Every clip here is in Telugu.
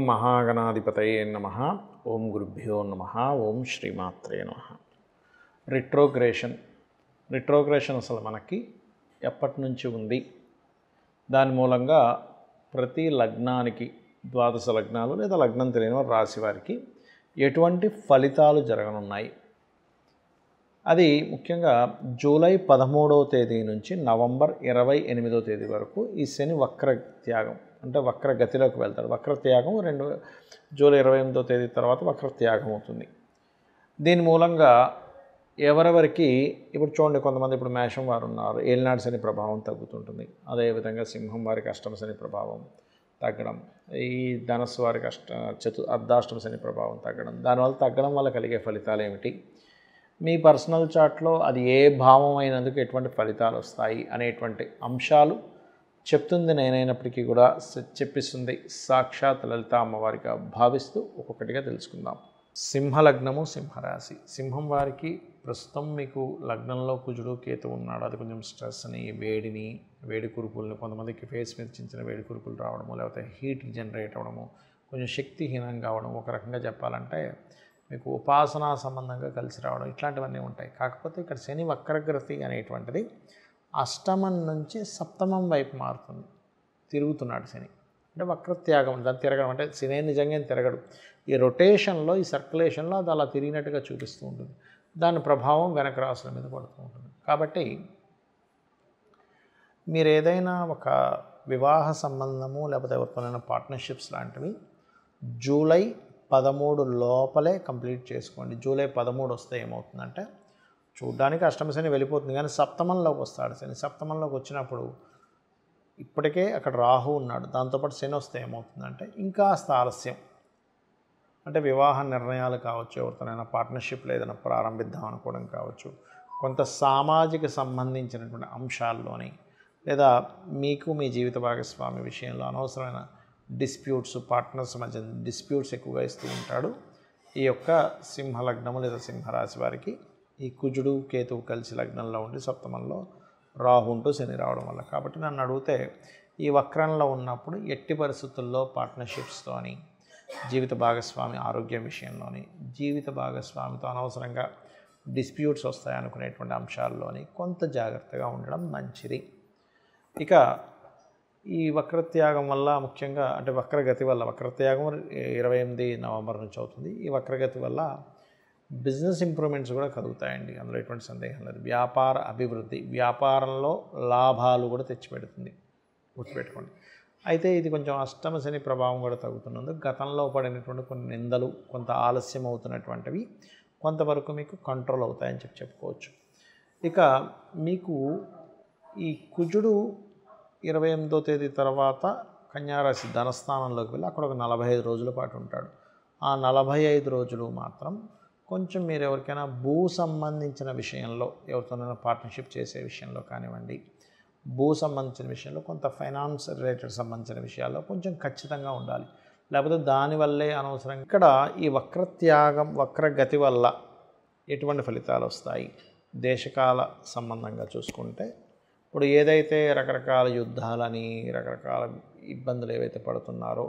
మహాగణాధిపతయే నమః. ఓం గురుభ్యో నమః. ఓం శ్రీమాత్రే నమః. రిట్రోగ్రేషన్ అసలు మనకి ఎప్పటి నుంచి ఉంది, దాని మూలంగా ప్రతి లగ్నానికి, ద్వాదశ లగ్నాలు లేదా లగ్నం తెలియని వారి రాశి వారికి ఎటువంటి ఫలితాలు జరగనున్నాయి, అది ముఖ్యంగా జూలై 13వ తేదీ నుంచి నవంబర్ 28వ తేదీ వరకు ఈ శని వక్ర త్యాగం అంటే వక్ర గతిలోకి వెళ్తాడు. వక్ర త్యాగం జూలై 28వ తేదీ తర్వాత వక్ర త్యాగం అవుతుంది. దీని మూలంగా ఎవరెవరికి ఇప్పుడు చూడండి, కొంతమంది ఇప్పుడు మేషం వారు ఉన్నారు, ఏలినాడు శని ప్రభావం తగ్గుతుంటుంది. అదేవిధంగా సింహం వారికి అష్టమ శని ప్రభావం తగ్గడం, ఈ ధనస్సు వారికి అర్ధాష్టమ శని ప్రభావం తగ్గడం. దానివల్ల తగ్గడం వల్ల కలిగే ఫలితాలు ఏమిటి, మీ పర్సనల్ చార్ట్లో అది ఏ భావం అయినందుకు ఎటువంటి ఫలితాలు వస్తాయి అనేటువంటి అంశాలు చెప్తుంది నేనైనప్పటికీ కూడా చెప్పిస్తుంది సాక్షాత్ లలిత అమ్మవారిగా భావిస్తూ ఒక్కొక్కటిగా తెలుసుకుందాం. సింహలగ్నము, సింహరాశి. సింహం వారికి ప్రస్తుతం మీకు లగ్నంలో కుజుడు కేతు ఉన్నాడు. అది కొంచెం స్ట్రెస్ని, వేడి కురుపుల్ని, కొంతమందికి ఫేస్ మీద చిన్న వేడి కురుపులు రావడము, లేకపోతే హీట్ జనరేట్ అవ్వడము, కొంచెం శక్తిహీనంగా అవ్వడం, ఒక రకంగా చెప్పాలంటే మీకు ఉపాసనా సంబంధంగా కలిసి రావడం, ఇట్లాంటివన్నీ ఉంటాయి. కాకపోతే ఇక్కడ శని వక్రగతి అనేటువంటిది అష్టమం నుంచి సప్తమం వైపు మారుతుంది, తిరుగుతున్నాడు శని. అంటే వక్రత్యాగం, దాన్ని తిరగడం అంటే శని నిజంగా తిరగడు, ఈ రొటేషన్లో, ఈ సర్క్యులేషన్లో అది అలా తిరిగినట్టుగా చూపిస్తూ ఉంటుంది. దాని ప్రభావం వెనక రాసుల మీద పడుతూ ఉంటుంది. కాబట్టి మీరు ఏదైనా ఒక వివాహ సంబంధము లేకపోతే ఎవరితోనైనా పార్ట్నర్షిప్స్ లాంటివి జూలై 13 లోపలే కంప్లీట్ చేసుకోండి. జూలై 13 వస్తే ఏమవుతుందంటే, చూడ్డానికి అష్టమ శని వెళ్ళిపోతుంది, కానీ సప్తమంలోకి వస్తాడు శని. సప్తమంలోకి వచ్చినప్పుడు ఇప్పటికే అక్కడ రాహు ఉన్నాడు, దాంతోపాటు శని వస్తే ఏమవుతుందంటే ఇంకా ఆలస్యం. అంటే వివాహ నిర్ణయాలు కావచ్చు, ఎవరితోనైనా పార్ట్నర్షిప్లో ఏదైనా ప్రారంభిద్దాం అనుకోవడం కావచ్చు, కొంత సామాజిక సంబంధించినటువంటి అంశాల్లోని, లేదా మీకు మీ జీవిత భాగస్వామి విషయంలో అనవసరమైన డిస్ప్యూట్స్, పార్ట్నర్స్ మధ్య డిస్ప్యూట్స్ ఎక్కువగా ఇస్తూ ఉంటాడు ఈ యొక్క సింహలగ్నము లేదా సింహరాశి వారికి. ఈ కుజుడు కేతువు కలిసి లగ్నంలో ఉండి సప్తమంలో రాహు ఉంటూ శని రావడం వల్ల. కాబట్టి నన్ను అడిగితే ఈ వక్రంలో ఉన్నప్పుడు ఎట్టి పరిస్థితుల్లో పార్ట్నర్షిప్స్తోని, జీవిత భాగస్వామి ఆరోగ్యం విషయంలోని, జీవిత భాగస్వామితో అనవసరంగా డిస్ప్యూట్స్ వస్తాయనుకునేటువంటి అంశాల్లోని కొంత జాగ్రత్తగా ఉండడం మంచిది. ఇక ఈ వక్రత్యాగం వల్ల ముఖ్యంగా, అంటే వక్రగతి వల్ల, వక్రత్యాగం 28 నవంబర్ నుంచి అవుతుంది. ఈ వక్రగతి వల్ల బిజినెస్ ఇంప్రూవ్మెంట్స్ కూడా కలుగుతాయండి, అందులో ఎటువంటి సందేహం లేదు. వ్యాపార అభివృద్ధి, వ్యాపారంలో లాభాలు కూడా తెచ్చిపెడుతుంది, గుర్తుపెట్టుకోండి. అయితే ఇది కొంచెం అష్టమ శని ప్రభావం కూడా తగ్గుతున్నందుకు గతంలో పడినటువంటి కొన్ని నిందలు, కొంత ఆలస్యం అవుతున్నటువంటివి కొంతవరకు మీకు కంట్రోల్ అవుతాయని చెప్పుకోవచ్చు. ఇక మీకు ఈ కుజుడు 28వ తేదీ తర్వాత కన్యారాశి ధనస్థానంలోకి వెళ్ళి అక్కడ ఒక 45 రోజుల పాటు ఉంటాడు. ఆ 45 రోజులు మాత్రం కొంచెం మీరు ఎవరికైనా భూ సంబంధించిన విషయంలో, ఎవరితోనైనా పార్ట్నర్షిప్ చేసే విషయంలో కానివ్వండి, భూ సంబంధించిన విషయంలో, కొంత ఫైనాన్స్ రిలేటెడ్ సంబంధించిన విషయాల్లో కొంచెం ఖచ్చితంగా ఉండాలి. లేకపోతే దానివల్లే అనవసరంగా ఇక్కడ ఈ వక్రత్యాగం, వక్రగతి వల్ల ఎటువంటి ఫలితాలు వస్తాయి, దేశకాల సంబంధంగా చూసుకుంటే, ఇప్పుడు ఏదైతే రకరకాల యుద్ధాలని, రకరకాల ఇబ్బందులు ఏవైతే పడుతున్నారో,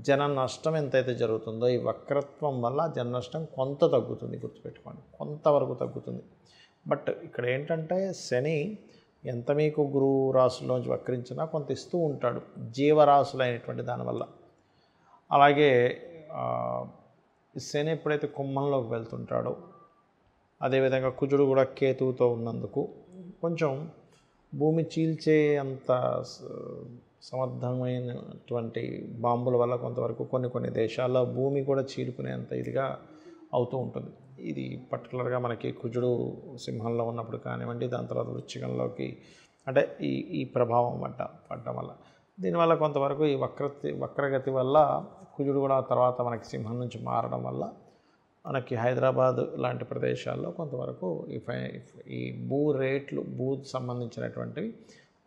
జన నష్టం ఎంతైతే జరుగుతుందో ఈ వక్రత్వం వల్ల జన నష్టం కొంత తగ్గుతుంది, గుర్తుపెట్టుకోండి, కొంతవరకు తగ్గుతుంది. బట్ ఇక్కడ ఏంటంటే శని ఎంత మీకు గురువు రాశుల్లోంచి వక్రించినా కొంత ఇస్తూ ఉంటాడు జీవరాశులు అయినటువంటి దానివల్ల. అలాగే శని ఎప్పుడైతే కుంభంలోకి వెళ్తుంటాడో, అదేవిధంగా కుజుడు కూడా కేతువుతో ఉన్నందుకు కొంచెం భూమి చీల్చే అంత సమర్థమైనటువంటి బాంబుల వల్ల కొంతవరకు కొన్ని దేశాల్లో భూమి కూడా చీలుకునేంత ఇదిగా అవుతూ ఉంటుంది. ఇది పర్టికులర్గా మనకి కుజుడు సింహంలో ఉన్నప్పుడు కానివ్వండి, దాని తర్వాత వృశ్చికంలోకి, అంటే ఈ ప్రభావం పడటం వల్ల, దీనివల్ల కొంతవరకు ఈ వక్రగతి వల్ల కుజుడు కూడా తర్వాత మనకి సింహం నుంచి మారడం వల్ల మనకి హైదరాబాద్ లాంటి ప్రదేశాల్లో కొంతవరకు ఈ భూ రేట్లు, భూ సంబంధించినటువంటి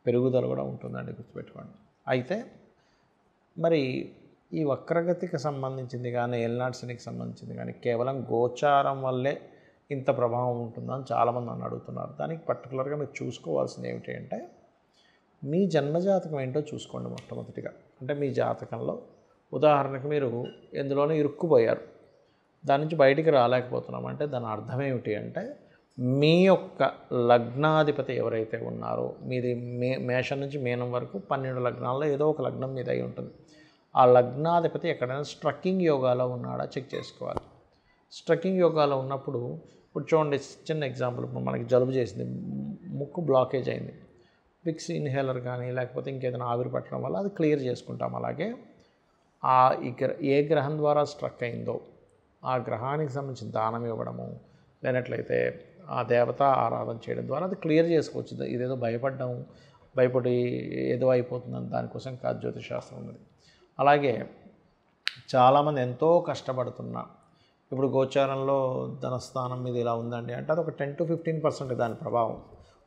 పెరుగుదల కూడా ఉంటుందండి, గుర్తుపెట్టుకోండి. అయితే మరి ఈ వక్రగతికి సంబంధించింది కానీ, ఏలినాటి శనికి సంబంధించింది కానీ కేవలం గోచారం వల్లే ఇంత ప్రభావం ఉంటుందని చాలామంది నన్ను అడుగుతున్నారు. దానికి పర్టికులర్గా మీరు చూసుకోవాల్సింది ఏమిటి అంటే, మీ జన్మజాతకం ఏంటో చూసుకోండి మొట్టమొదటిగా. అంటే మీ జాతకంలో ఉదాహరణకు మీరు ఎందులోనో ఇరుక్కుపోయారు, దాని నుంచి బయటికి రాలేకపోతున్నాం అంటే దాని అర్థం ఏమిటి అంటే మీ యొక్క లగ్నాధిపతి ఎవరైతే ఉన్నారో, మీది మేషం నుంచి మీనం వరకు 12 లగ్నాల్లో ఏదో ఒక లగ్నం మీద అయి ఉంటుంది. ఆ లగ్నాధిపతి ఎక్కడైనా స్ట్రక్కింగ్ యోగాలో ఉన్నాడా చెక్ చేసుకోవాలి. స్ట్రక్కింగ్ యోగాలో ఉన్నప్పుడు ఇప్పుడు చూడండి, చిన్న ఎగ్జాంపుల్, ఇప్పుడు మనకి జలుబు చేసింది, ముక్కు బ్లాకేజ్ అయింది, విక్స్ ఇన్హేలర్ కానీ లేకపోతే ఇంకేదైనా ఆవిరి పట్టడం వల్ల అది క్లియర్ చేసుకుంటాం. అలాగే ఏ గ్రహం ద్వారా స్ట్రక్ అయిందో ఆ గ్రహానికి సంబంధించిన దానం ఇవ్వడము, లేనట్లయితే ఆ దేవత ఆరాధన చేయడం ద్వారా అది క్లియర్ చేసుకోవచ్చు. ఇదేదో భయపడి ఏదో అయిపోతుందని దానికోసం కాదు జ్యోతిషశాస్త్రం ఉన్నది. అలాగే చాలామంది ఎంతో కష్టపడుతున్నా, ఇప్పుడు గోచారంలో ధనస్థానం మీద ఇలా ఉందండి అంటే అది ఒక 10 to 15% దాని ప్రభావం.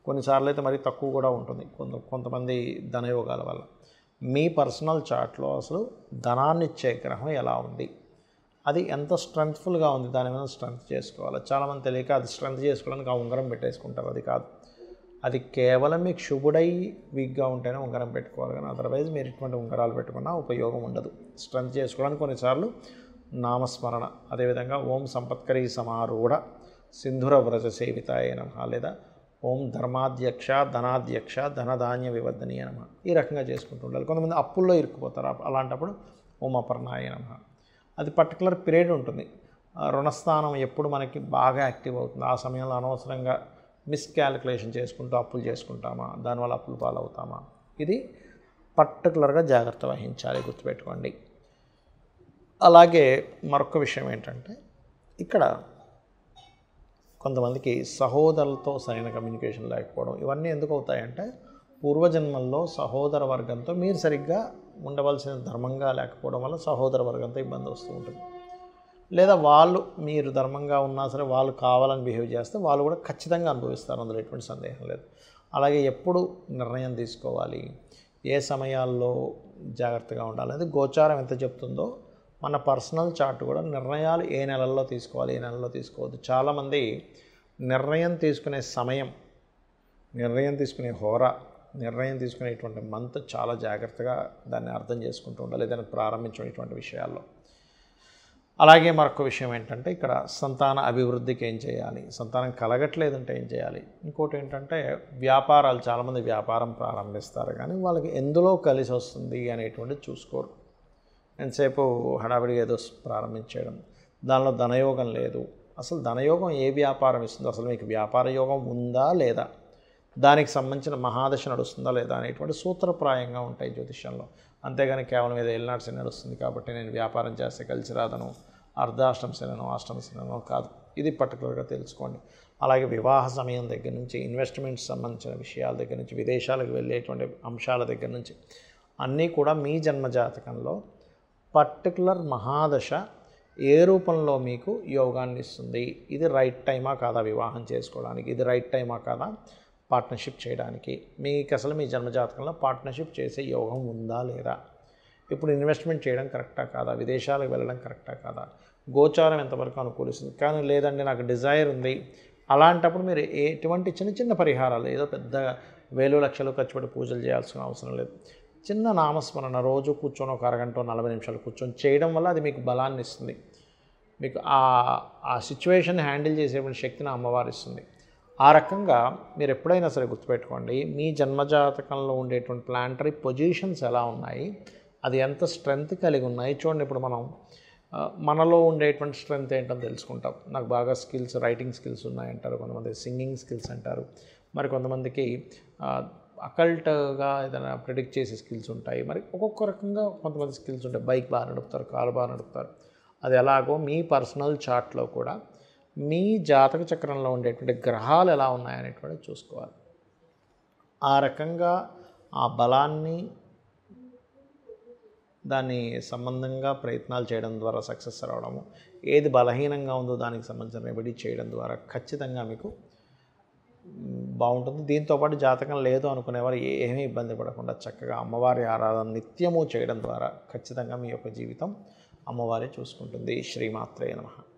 కొన్నిసార్లు అయితే మరీ తక్కువ కూడా ఉంటుంది కొంతమంది ధనయోగాల వల్ల. మీ పర్సనల్ చార్ట్లో అసలు ధనాన్ని ఇచ్చే గ్రహం ఎలా ఉంది, అది ఎంత స్ట్రెంగ్త్ఫుల్గా ఉంది, దాని మీద స్ట్రెంగ్త్ చేసుకోవాలి. చాలామంది తెలియక అది స్ట్రెంగ్త్ చేసుకోవడానికి ఆ ఉంగరం పెట్టేసుకుంటారు. అది కాదు, అది కేవలం మీకు శుభుడై వీక్గా ఉంటేనే ఉంగరం పెట్టుకోవాలి, కానీ అదర్వైజ్ మీరు ఇటువంటి ఉంగరాలు పెట్టుకున్నా ఉపయోగం ఉండదు. స్ట్రెంగ్త్ చేసుకోవడానికి కొన్నిసార్లు నామస్మరణ, అదేవిధంగా ఓం సంపత్కరీ సమారూఢ సింధుర వ్రజ సేవితాయ నమః, లేదా ఓం ధర్మాధ్యక్ష ధనాధ్యక్ష ధనధాన్య వివర్ధనీయ నమః, ఈ రకంగా చేసుకుంటూ ఉండాలి. కొంతమంది అప్పుల్లో ఇరుక్కుపోతారు, అలాంటప్పుడు ఓం అపర్ణాయ నమః. అది పర్టికులర్ పీరియడ్ ఉంటుంది. రుణస్థానం ఎప్పుడు మనకి బాగా యాక్టివ్ అవుతుంది, ఆ సమయంలో అనవసరంగా మిస్క్యాలిక్యులేషన్ చేసుకుంటూ అప్పులు చేసుకుంటామా, దానివల్ల అప్పులు పాలవుతామా, ఇది పర్టికులర్గా జాగ్రత్త వహించాలి, గుర్తుపెట్టుకోండి. అలాగే మరొక విషయం ఏంటంటే, ఇక్కడ కొంతమందికి సహోదరులతో సరైన కమ్యూనికేషన్ లేకపోవడం, ఇవన్నీ ఎందుకు అవుతాయంటే పూర్వజన్మల్లో సహోదర వర్గంతో మీరు సరిగ్గా ఉండవలసిన ధర్మంగా లేకపోవడం వల్ల సహోదర వర్గంతో ఇబ్బంది వస్తూ ఉంటుంది. లేదా వాళ్ళు మీరు ధర్మంగా ఉన్నా సరే వాళ్ళు కావాలని బిహేవ్ చేస్తే వాళ్ళు కూడా ఖచ్చితంగా అనుభవిస్తారు, అందులో ఎటువంటి సందేహం లేదు. అలాగే ఎప్పుడు నిర్ణయం తీసుకోవాలి, ఏ సమయాల్లో జాగ్రత్తగా ఉండాలి, అది గోచారం ఎంత చెప్తుందో మన పర్సనల్ చార్ట్ కూడా నిర్ణయాలు ఏ నెలల్లో తీసుకోవాలి, ఏ నెలల్లో తీసుకోవద్దు. చాలామంది నిర్ణయం తీసుకునే సమయం, నిర్ణయం తీసుకునే హోరా, నిర్ణయం తీసుకునేటువంటి మంత్ చాలా జాగ్రత్తగా దాన్ని అర్థం చేసుకుంటూ ఉండాలి ఏదైనా ప్రారంభించేటువంటి విషయాల్లో. అలాగే మరొక విషయం ఏంటంటే, ఇక్కడ సంతాన అభివృద్ధికి ఏం చేయాలి, సంతానం కలగట్లేదంటే ఏం చేయాలి. ఇంకోటి ఏంటంటే వ్యాపారాలు, చాలామంది వ్యాపారం ప్రారంభిస్తారు కానీ వాళ్ళకి ఎందులో కలిసి వస్తుంది అనేటువంటిది చూసుకోరు. ఎంతసేపు హడావిడిగా ఏదో ప్రారంభించేయడం, దానిలో ధనయోగం లేదు. అసలు ధనయోగం ఏ వ్యాపారం ఇస్తుందో, అసలు మీకు వ్యాపార యోగం ఉందా లేదా, దానికి సంబంధించిన మహాదశ నడుస్తుందా లేదా అనేటువంటి సూత్రప్రాయంగా ఉంటాయి జ్యోతిష్యంలో. అంతేగాని కేవలం ఏదో ఏలినాటి శని నడుస్తుంది కాబట్టి నేను వ్యాపారం చేస్తే కలిసి రాదను, అర్ధాష్టమ శనో అష్టమ శనో కాదు, ఇది పర్టికులర్గా తెలుసుకోండి. అలాగే వివాహ సమయం దగ్గర నుంచి, ఇన్వెస్ట్మెంట్స్ సంబంధించిన విషయాల దగ్గర నుంచి, విదేశాలకు వెళ్ళేటువంటి అంశాల దగ్గర నుంచి అన్నీ కూడా మీ జన్మజాతకంలో పర్టికులర్ మహాదశ ఏ రూపంలో మీకు యోగాన్ని ఇస్తుంది, ఇది రైట్ టైమా కాదా వివాహం చేసుకోవడానికి, ఇది రైట్ టైమా కాదా పార్ట్నర్షిప్ చేయడానికి, మీకు అసలు మీ జన్మజాతకంలో పార్ట్నర్షిప్ చేసే యోగం ఉందా లేదా, ఇప్పుడు ఇన్వెస్ట్మెంట్ చేయడం కరెక్టా కాదా, విదేశాలకు వెళ్ళడం కరెక్టా కాదా, గోచారం ఎంతవరకు అనుకూలిస్తుంది. కానీ లేదండి నాకు డిజైర్ ఉంది, అలాంటప్పుడు మీరు ఎటువంటి చిన్న చిన్న పరిహారాలు, ఏదో పెద్ద వేలు లక్షలు ఖర్చు పెట్టి పూజలు చేయాల్సిన అవసరం లేదు. చిన్న నామస్మరణ రోజు కూర్చొని ఒక అరగంట 40 నిమిషాలు కూర్చొని చేయడం వల్ల అది మీకు బలాన్ని ఇస్తుంది. మీకు ఆ సిచ్యువేషన్ హ్యాండిల్ చేసేటువంటి శక్తిని అమ్మవారు ఇస్తుంది. ఆ రకంగా మీరు ఎప్పుడైనా సరే గుర్తుపెట్టుకోండి, మీ జన్మజాతకంలో ఉండేటువంటి ప్లానటరీ పొజిషన్స్ ఎలా ఉన్నాయి, అది ఎంత స్ట్రెంగ్త్ కలిగి ఉన్నాయి చూడండి. ఇప్పుడు మనలో ఉండేటువంటి స్ట్రెంగ్త్ ఏంటో తెలుసుకుంటాం. నాకు బాగా స్కిల్స్, రైటింగ్ స్కిల్స్ ఉన్నాయంటారు, కొంతమంది సింగింగ్ స్కిల్స్ అంటారు, మరి కొంతమందికి అకల్ట్గా ఏదైనా ప్రిడిక్ట్ చేసే స్కిల్స్ ఉంటాయి, మరి ఒక్కొక్క రకంగా కొంతమంది స్కిల్స్ ఉంటాయి. బైక్ బాగా నడుపుతారు, కారు బాగా నడుపుతారు. అది ఎలాగో మీ పర్సనల్ చార్ట్లో కూడా మీ జాతక చక్రంలో ఉండేటువంటి గ్రహాలు ఎలా ఉన్నాయనేటువంటిది చూసుకోవాలి. ఆ రకంగా ఆ బలాన్ని, దాన్ని సంబంధంగా ప్రయత్నాలు చేయడం ద్వారా సక్సెస్ రావడము, ఏది బలహీనంగా ఉందో దానికి సంబంధించిన రెమెడీ చేయడం ద్వారా ఖచ్చితంగా మీకు బాగుంటుంది. దీంతోపాటు జాతకం లేదు అనుకునేవారు ఏమీ ఇబ్బంది పడకుండా చక్కగా అమ్మవారి ఆరాధన నిత్యము చేయడం ద్వారా ఖచ్చితంగా మీ యొక్క జీవితం అమ్మవారే చూసుకుంటుంది. శ్రీమాత్రే నమః.